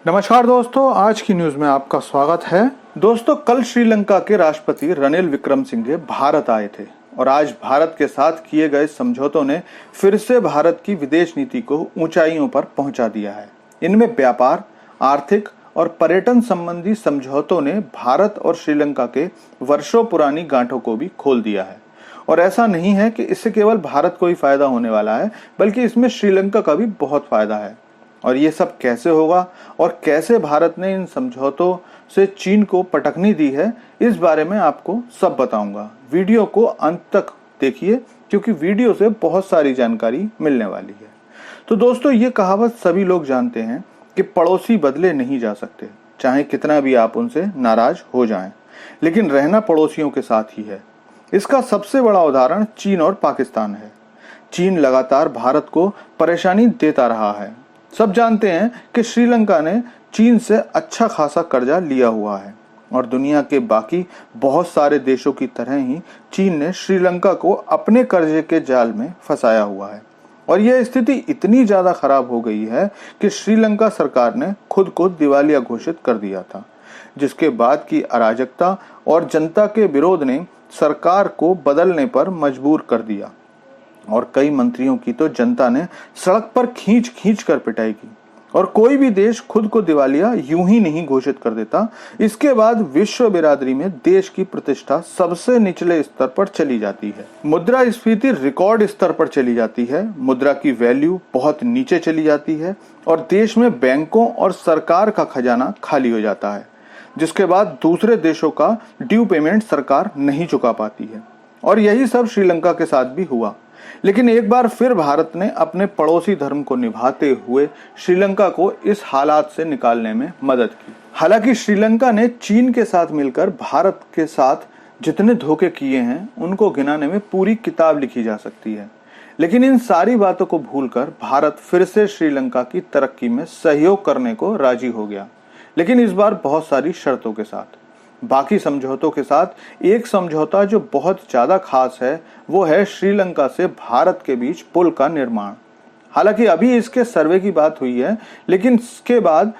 नमस्कार दोस्तों, आज की न्यूज में आपका स्वागत है। दोस्तों, कल श्रीलंका के राष्ट्रपति रनिल विक्रमसिंघे भारत आए थे और आज भारत के साथ किए गए समझौतों ने फिर से भारत की विदेश नीति को ऊंचाइयों पर पहुंचा दिया है। इनमें व्यापार, आर्थिक और पर्यटन संबंधी समझौतों ने भारत और श्रीलंका के वर्षों पुरानी गांठों को भी खोल दिया है। और ऐसा नहीं है कि इससे केवल भारत को ही फायदा होने वाला है, बल्कि इसमें श्रीलंका का भी बहुत फायदा है। और ये सब कैसे होगा और कैसे भारत ने इन समझौतों से चीन को पटकनी दी है, इस बारे में आपको सब बताऊंगा। वीडियो को अंत तक देखिए, क्योंकि वीडियो से बहुत सारी जानकारी मिलने वाली है। तो दोस्तों, ये कहावत सभी लोग जानते हैं कि पड़ोसी बदले नहीं जा सकते, चाहे कितना भी आप उनसे नाराज हो जाएं, लेकिन रहना पड़ोसियों के साथ ही है। इसका सबसे बड़ा उदाहरण चीन और पाकिस्तान है। चीन लगातार भारत को परेशानी देता रहा है। सब जानते हैं कि श्रीलंका ने चीन से अच्छा खासा कर्जा लिया हुआ है और दुनिया के बाकी बहुत सारे देशों की तरह ही चीन ने श्रीलंका को अपने कर्जे के जाल में फंसाया हुआ है। और यह स्थिति इतनी ज्यादा खराब हो गई है कि श्रीलंका सरकार ने खुद को दिवालिया घोषित कर दिया था, जिसके बाद की अराजकता और जनता के विरोध ने सरकार को बदलने पर मजबूर कर दिया और कई मंत्रियों की तो जनता ने सड़क पर खींच खींच कर पिटाई की। और कोई भी देश खुद को दिवालिया यूं ही नहीं घोषित कर देता। इसके बाद विश्व बिरादरी में देश की प्रतिष्ठा सबसे निचले स्तर पर चली जाती है। मुद्रास्फीति रिकॉर्ड स्तर पर चली जाती है, मुद्रा की वैल्यू बहुत नीचे चली जाती है और देश में बैंकों और सरकार का खजाना खाली हो जाता है, जिसके बाद दूसरे देशों का ड्यू पेमेंट सरकार नहीं चुका पाती है। और यही सब श्रीलंका के साथ भी हुआ। लेकिन एक बार फिर भारत ने अपने पड़ोसी धर्म को निभाते हुए श्रीलंका को इस हालात से निकालने में मदद की। हालांकि श्रीलंका ने चीन के साथ मिलकर भारत के साथ जितने धोखे किए हैं, उनको गिनाने में पूरी किताब लिखी जा सकती है। लेकिन इन सारी बातों को भूलकर भारत फिर से श्रीलंका की तरक्की में सहयोग करने को राजी हो गया, लेकिन इस बार बहुत सारी शर्तों के साथ। बाकी समझौतों के साथ एक समझौता जो बहुत ज्यादा खास है, वो है श्रीलंका से भारत के बीच पुल का निर्माण। हालांकि अभी इसके सर्वे की बात हुई है, लेकिन इसके बाद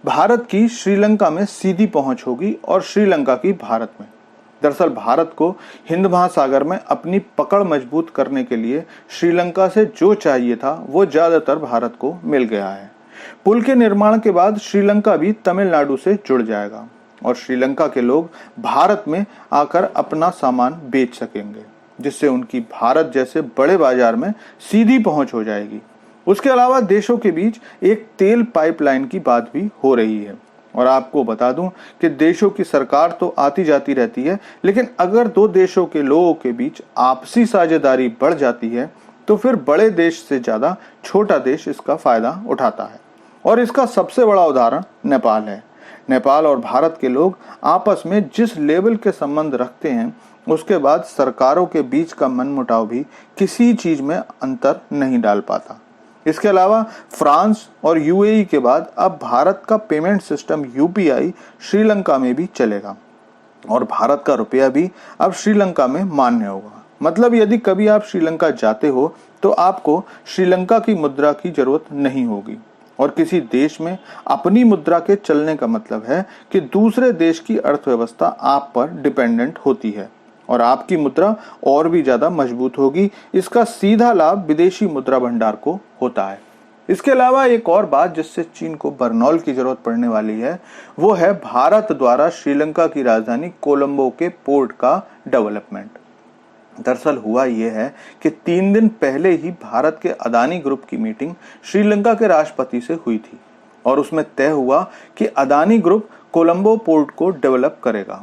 भारत की श्रीलंका में सीधी पहुंच होगी और श्रीलंका की भारत में। दरअसल भारत को हिंद महासागर में अपनी पकड़ मजबूत करने के लिए श्रीलंका से जो चाहिए था, वो ज्यादातर भारत को मिल गया है। पुल के निर्माण के बाद श्रीलंका भी तमिलनाडु से जुड़ जाएगा और श्रीलंका के लोग भारत में आकर अपना सामान बेच सकेंगे, जिससे उनकी भारत जैसे बड़े बाजार में सीधी पहुंच हो जाएगी। उसके अलावा देशों के बीच एक तेल पाइपलाइन की बात भी हो रही है। और आपको बता दूं कि देशों की सरकार तो आती जाती रहती है, लेकिन अगर दो देशों के लोगों के बीच आपसी साझेदारी बढ़ जाती है, तो फिर बड़े देश से ज्यादा छोटा देश इसका फायदा उठाता है। और इसका सबसे बड़ा उदाहरण नेपाल है। नेपाल और भारत के लोग आपस में जिस लेवल के संबंध रखते हैं, उसके बाद सरकारों के बीच का मनमुटाव भी किसी चीज में अंतर नहीं डाल पाता। इसके अलावा फ्रांस और यूएई के बाद अब भारत का पेमेंट सिस्टम यूपीआई श्रीलंका में भी चलेगा और भारत का रुपया भी अब श्रीलंका में मान्य होगा। मतलब यदि कभी आप श्रीलंका जाते हो तो आपको श्रीलंका की मुद्रा की जरूरत नहीं होगी। और किसी देश में अपनी मुद्रा के चलने का मतलब है कि दूसरे देश की अर्थव्यवस्था आप पर डिपेंडेंट होती है और आपकी मुद्रा और भी ज्यादा मजबूत होगी। इसका सीधा लाभ विदेशी मुद्रा भंडार को होता है। इसके अलावा एक और बात जिससे चीन को बरनौल की जरूरत पड़ने वाली है, वो है भारत द्वारा श्रीलंका की राजधानी कोलंबो के पोर्ट का डेवलपमेंट। दरअसल हुआ यह है कि 3 दिन पहले ही भारत के अदानी ग्रुप की मीटिंग श्रीलंका के राष्ट्रपति से हुई थी और उसमें तय हुआ कि अदानी ग्रुप कोलंबो पोर्ट को डेवलप करेगा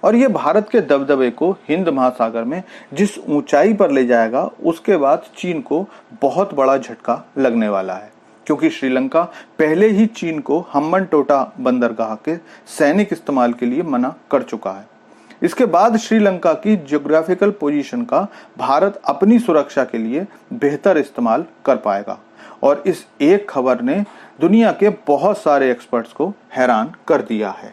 और यह भारत के दबदबे को हिंद महासागर में जिस ऊंचाई पर ले जाएगा, उसके बाद चीन को बहुत बड़ा झटका लगने वाला है, क्योंकि श्रीलंका पहले ही चीन को हम्बनटोटा बंदरगाह के सैनिक इस्तेमाल के लिए मना कर चुका है। इसके बाद श्रीलंका की ज्योग्राफिकल पोजीशन का भारत अपनी सुरक्षा के लिए बेहतर इस्तेमाल कर पाएगा और इस एक खबर ने दुनिया के बहुत सारे एक्सपर्ट्स को हैरान कर दिया है।